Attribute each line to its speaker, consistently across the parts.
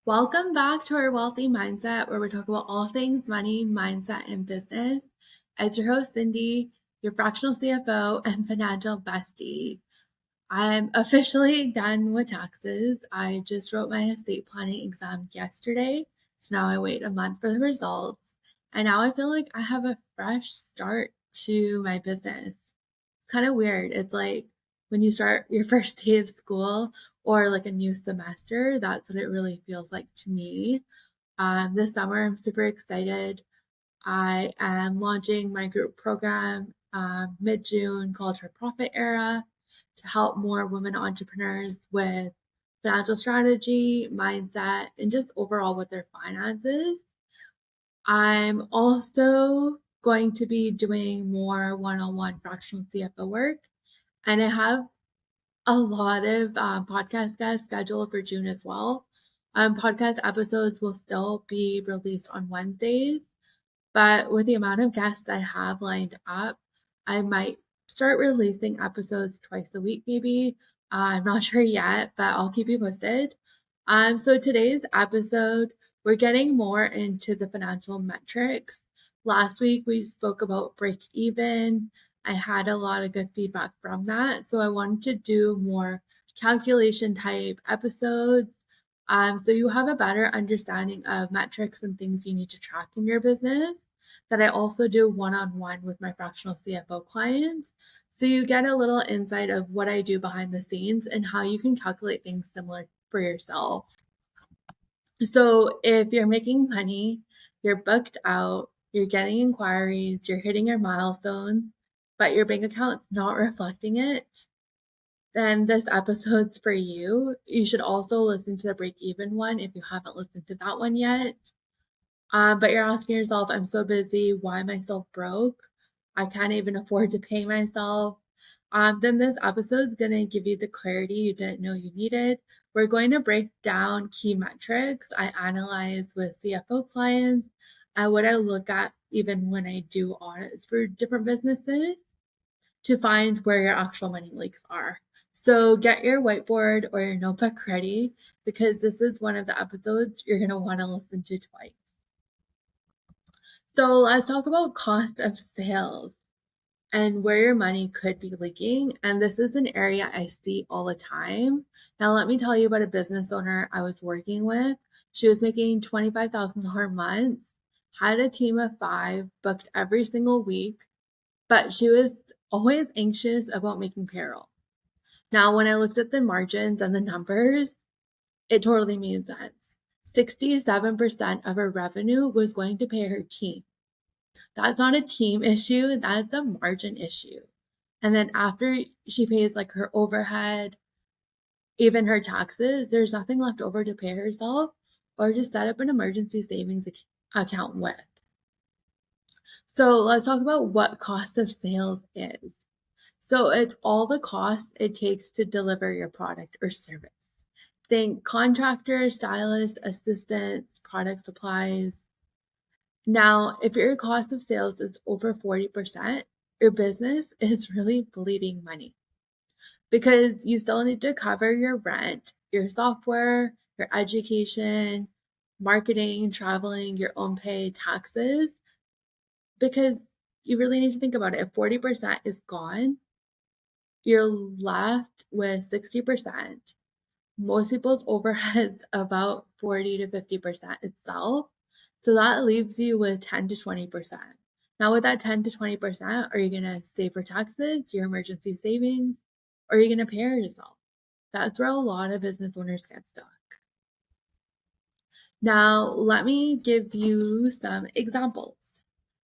Speaker 1: Welcome back to our Wealthy Mindset, where we talk about all things money, mindset, and business. As your host, Cindy, your fractional CFO and financial bestie. I'm officially done with taxes. I just wrote my estate planning exam yesterday, so now I wait a month for the results. And now I feel like I have a fresh start to my business. It's kind of weird. It's like when you start your first day of school or like a new semester, that's what it really feels like to me. This summer, I'm super excited. I am launching my group program mid-June called Her Profit Era to help more women entrepreneurs with financial strategy, mindset, and just overall with their finances. I'm also going to be doing more one-on-one fractional CFO work, and I have a lot of podcast guests scheduled for June as well. Podcast episodes will still be released on Wednesdays, but with the amount of guests I have lined up, I might start releasing episodes twice a week, maybe. I'm not sure yet, but I'll keep you posted. So today's episode, we're getting more into the financial metrics. Last week, we spoke about break even. I had a lot of good feedback from that. So I wanted to do more calculation type episodes. So you have a better understanding of metrics and things you need to track in your business. That I also do one-on-one with my fractional CFO clients. So you get a little insight of what I do behind the scenes and how you can calculate things similar for yourself. So if you're making money, you're booked out, you're getting inquiries, you're hitting your milestones, but your bank account's not reflecting it, then this episode's for you. You should also listen to the break even one if you haven't listened to that one yet. But you're asking yourself, I'm so busy. Why am I so broke? I can't even afford to pay myself. Then this episode is going to give you the clarity you didn't know you needed. We're going to break down key metrics I analyze with CFO clients and what I look at even when I do audits for different businesses to find where your actual money leaks are. So get your whiteboard or your notebook ready because this is one of the episodes you're going to want to listen to twice. So let's talk about cost of sales and where your money could be leaking. And this is an area I see all the time. Now, let me tell you about a business owner I was working with. She was making $25,000 months, had a team of 5, booked every single week, but she was always anxious about making payroll. Now, when I looked at the margins and the numbers, it totally made sense. 67% of her revenue was going to pay her team. That's not a team issue, that's a margin issue. And then after she pays like her overhead, even her taxes, there's nothing left over to pay herself or to set up an emergency savings account with. So let's talk about what cost of sales is. So it's all the costs it takes to deliver your product or service. Think contractor, stylist, assistants, product supplies. Now, if your cost of sales is over 40%, your business is really bleeding money because you still need to cover your rent, your software, your education, marketing, traveling, your own pay, taxes, because you really need to think about it. If 40% is gone, you're left with 60%. Most people's overheads about 40 to 50% itself. So that leaves you with 10 to 20%. Now with that 10 to 20%, are you going to save for taxes, your emergency savings, or are you going to pay yourself? That's where a lot of business owners get stuck. Now, let me give you some examples.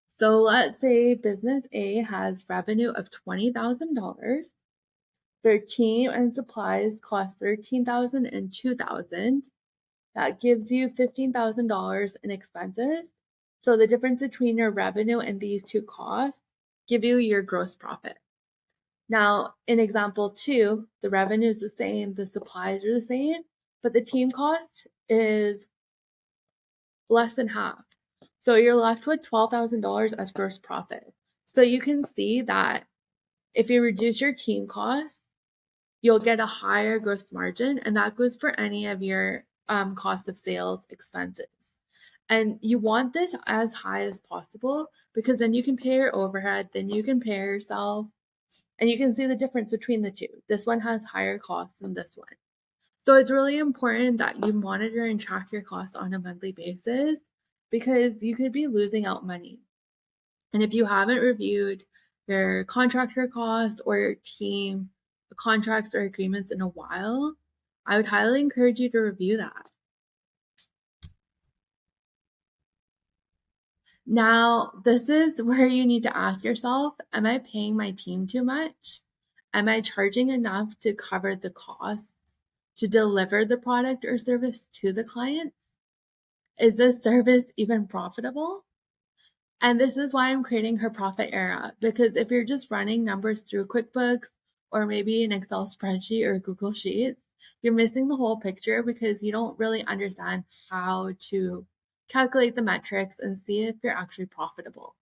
Speaker 1: So let's say business A has revenue of $20,000. Their team and supplies cost $13,000 and $2,000. That gives you $15,000 in expenses. So the difference between your revenue and these two costs give you your gross profit. Now, in example 2, the revenue is the same, the supplies are the same, but the team cost is less than half. So you're left with $12,000 as gross profit. So you can see that if you reduce your team costs, you'll get a higher gross margin, and that goes for any of your cost of sales expenses. And you want this as high as possible because then you can pay your overhead, then you can pay yourself, and you can see the difference between the two. This one has higher costs than this one. So it's really important that you monitor and track your costs on a monthly basis because you could be losing out money. And if you haven't reviewed your contractor costs or your team contracts or agreements in a while, I would highly encourage you to review that. Now, this is where you need to ask yourself, am I paying my team too much? Am I charging enough to cover the costs to deliver the product or service to the clients? Is this service even profitable? And this is why I'm creating her profit era, because if you're just running numbers through QuickBooks or maybe an Excel spreadsheet or Google Sheets, you're missing the whole picture because you don't really understand how to calculate the metrics and see if you're actually profitable.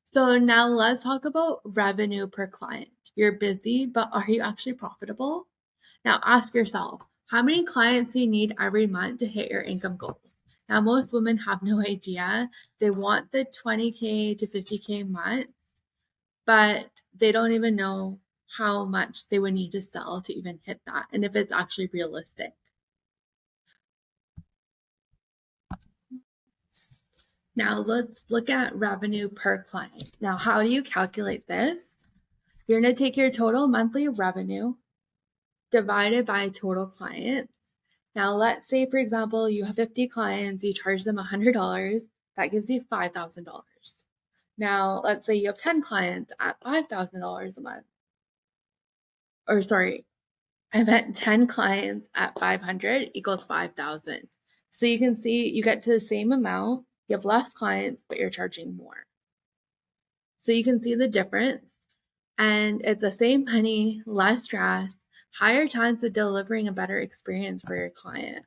Speaker 1: So now let's talk about revenue per client. You're busy, but are you actually profitable? Now ask yourself, how many clients do you need every month to hit your income goals? Now, most women have no idea. They want the 20K to 50K months, but they don't even know how much they would need to sell to even hit that and if it's actually realistic. Now let's look at revenue per client. Now, how do you calculate this? You're going to take your total monthly revenue divided by total clients. Now, let's say, for example, you have 50 clients, you charge them $100, that gives you $5,000. Now, let's say you have 10 clients at $5,000 a month. Or sorry, I meant 10 clients at 500 equals 5,000. So you can see you get to the same amount, you have less clients, but you're charging more. So you can see the difference. And it's the same money, less stress, higher chance of delivering a better experience for your client.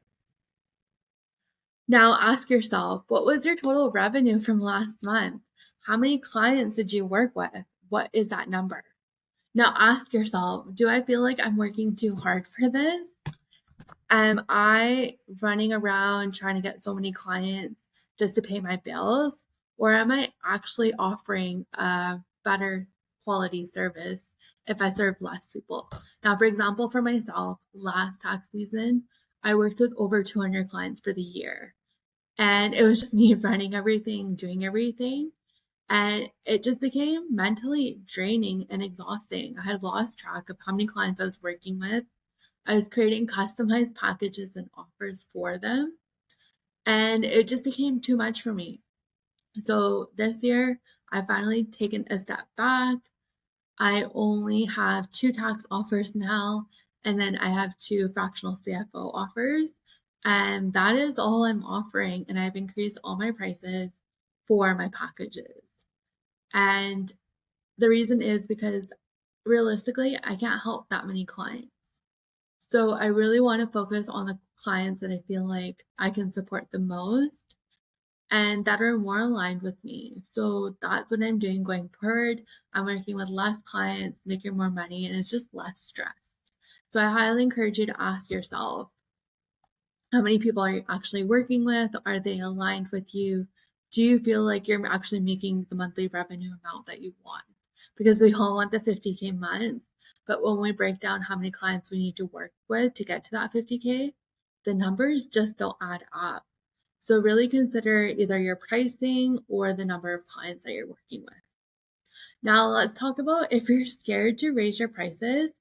Speaker 1: Now ask yourself, what was your total revenue from last month? How many clients did you work with? What is that number? Now ask yourself, do I feel like I'm working too hard for this? Am I running around trying to get so many clients just to pay my bills? Or am I actually offering a better quality service if I serve less people? Now, for example, for myself, last tax season, I worked with over 200 clients for the year. And it was just me running everything, doing everything. And it just became mentally draining and exhausting. I had lost track of how many clients I was working with. I was creating customized packages and offers for them. And it just became too much for me. So this year, I finally taken a step back. I only have 2 tax offers now, and then I have 2 fractional CFO offers. And that is all I'm offering. And I've increased all my prices for my packages. And the reason is because realistically, I can't help that many clients. So I really want to focus on the clients that I feel like I can support the most and that are more aligned with me. So that's what I'm doing going forward. I'm working with less clients, making more money, and it's just less stress. So I highly encourage you to ask yourself, how many people are you actually working with? Are they aligned with you? Do you feel like you're actually making the monthly revenue amount that you want? Because we all want the 50K months, but when we break down how many clients we need to work with to get to that 50K, the numbers just don't add up. So really consider either your pricing or the number of clients that you're working with. Now let's talk about if you're scared to raise your prices,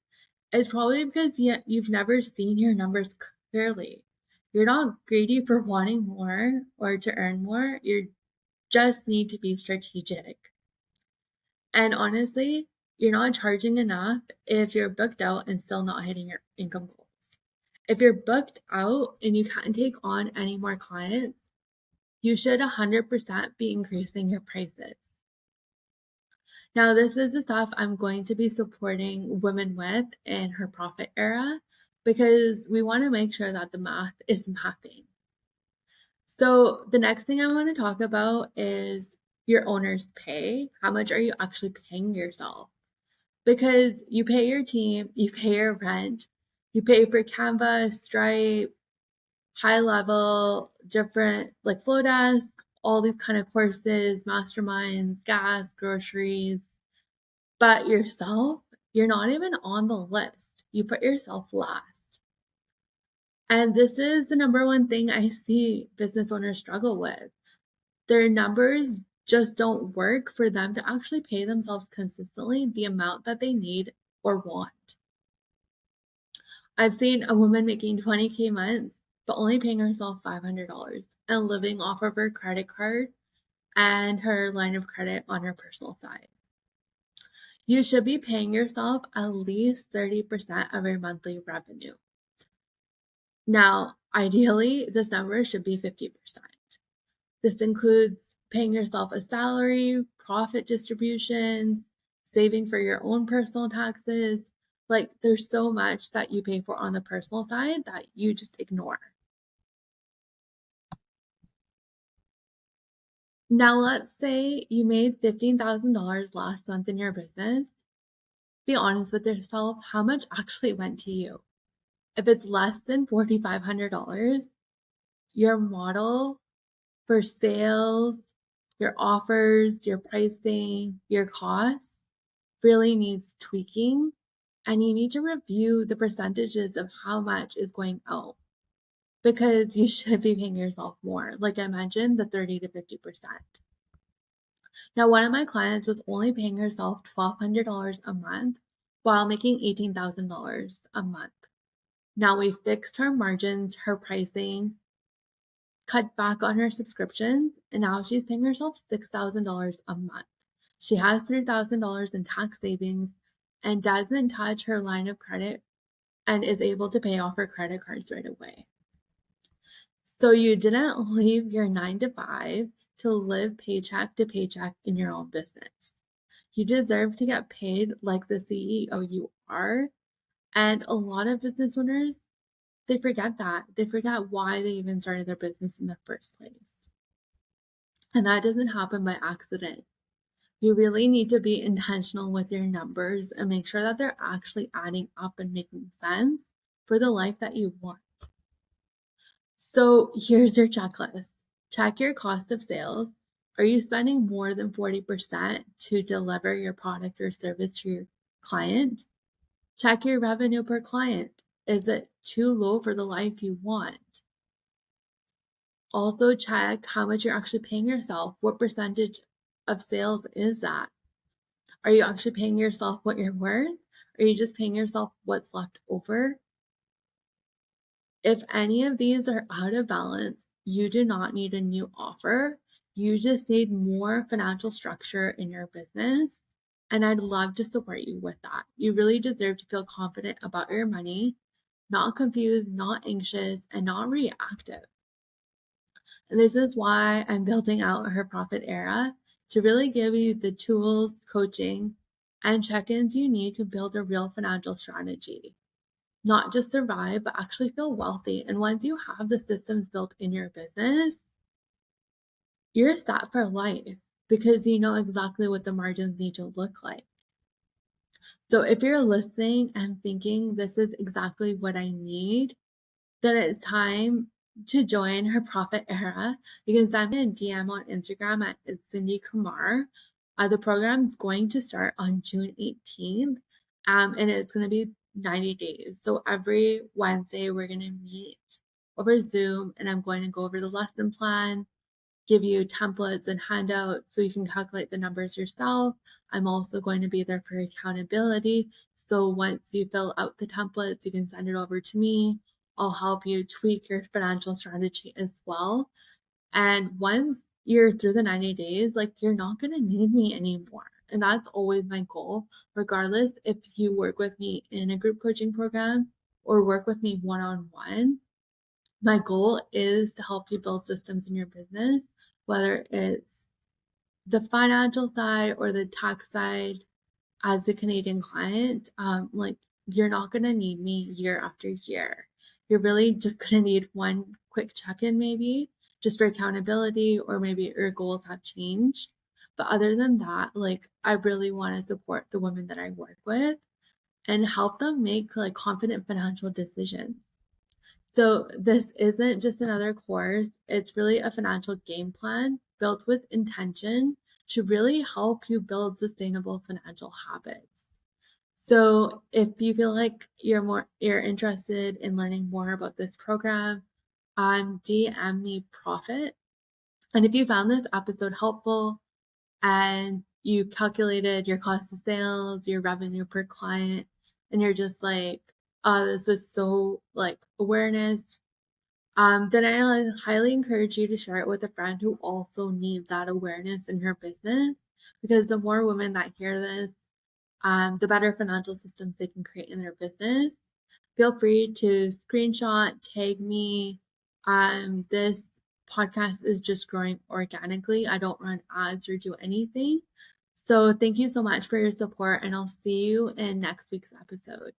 Speaker 1: it's probably because you've never seen your numbers clearly. You're not greedy for wanting more or to earn more. You just need to be strategic. And honestly, you're not charging enough if you're booked out and still not hitting your income goals. If you're booked out and you can't take on any more clients, you should 100% be increasing your prices. Now, this is the stuff I'm going to be supporting women with in her profit era because we want to make sure that the math is mapping. So the next thing I want to talk about is your owner's pay. How much are you actually paying yourself? Because you pay your team, you pay your rent, you pay for Canva, Stripe, high level, different like flow desk, all these kind of courses, masterminds, gas, groceries. But yourself, you're not even on the list. You put yourself last. And this is the number one thing I see business owners struggle with. Their numbers just don't work for them to actually pay themselves consistently the amount that they need or want. I've seen a woman making 20K months, but only paying herself $500 and living off of her credit card and her line of credit on her personal side. You should be paying yourself at least 30% of your monthly revenue. Now, ideally, this number should be 50%. This includes paying yourself a salary, profit distributions, saving for your own personal taxes. Like, there's so much that you pay for on the personal side that you just ignore. Now, let's say you made $15,000 last month in your business. Be honest with yourself, how much actually went to you? If it's less than $4,500, your model for sales, your offers, your pricing, your costs really needs tweaking, and you need to review the percentages of how much is going out because you should be paying yourself more. Like I mentioned, the 30 to 50%. Now, one of my clients was only paying herself $1,200 a month while making $18,000 a month. Now we fixed her margins, her pricing, cut back on her subscriptions, and now she's paying herself $6,000 a month. She has $3,000 in tax savings and doesn't touch her line of credit and is able to pay off her credit cards right away. So you didn't leave your 9 to 5 to live paycheck to paycheck in your own business. You deserve to get paid like the CEO you are. And a lot of business owners, they forget that. They forget why they even started their business in the first place. And that doesn't happen by accident. You really need to be intentional with your numbers and make sure that they're actually adding up and making sense for the life that you want. So here's your checklist. Check your cost of sales. Are you spending more than 40% to deliver your product or service to your client? Check your revenue per client. Is it too low for the life you want? Also check how much you're actually paying yourself. What percentage of sales is that? Are you actually paying yourself what you're worth? Are you just paying yourself what's left over? If any of these are out of balance, you do not need a new offer. You just need more financial structure in your business. And I'd love to support you with that. You really deserve to feel confident about your money, not confused, not anxious, and not reactive. And this is why I'm building out her profit era to really give you the tools, coaching, and check ins you need to build a real financial strategy. Not just survive, but actually feel wealthy. And once you have the systems built in your business, you're set for life because you know exactly what the margins need to look like. So if you're listening and thinking this is exactly what I need, then it's time to join her profit era. You can send me a DM on Instagram at It's Cindy Kumar. The program's going to start on June 18th, and it's going to be 90 days. So every Wednesday, we're going to meet over Zoom, and I'm going to go over the lesson plan, give you templates and handouts so you can calculate the numbers yourself. I'm also going to be there for accountability. So once you fill out the templates, you can send it over to me. I'll help you tweak your financial strategy as well. And once you're through the 90 days, like you're not going to need me anymore. And that's always my goal, regardless if you work with me in a group coaching program or work with me one-on-one. My goal is to help you build systems in your business, whether it's the financial side or the tax side. As a Canadian client, like you're not going to need me year after year. You're really just going to need one quick check-in maybe just for accountability, or maybe your goals have changed. But other than that, like I really want to support the women that I work with and help them make like confident financial decisions. So this isn't just another course, it's really a financial game plan built with intention to really help you build sustainable financial habits. So if you feel like you're interested in learning more about this program, DM me profit. And if you found this episode helpful and you calculated your cost of sales, your revenue per client, and you're just like, oh, this is so like awareness, then I highly encourage you to share it with a friend who also needs that awareness in her business. Because the more women that hear this, the better financial systems they can create in their business. Feel free to screenshot, tag me. This podcast is just growing organically. I don't run ads or do anything. So thank you so much for your support, and I'll see you in next week's episode.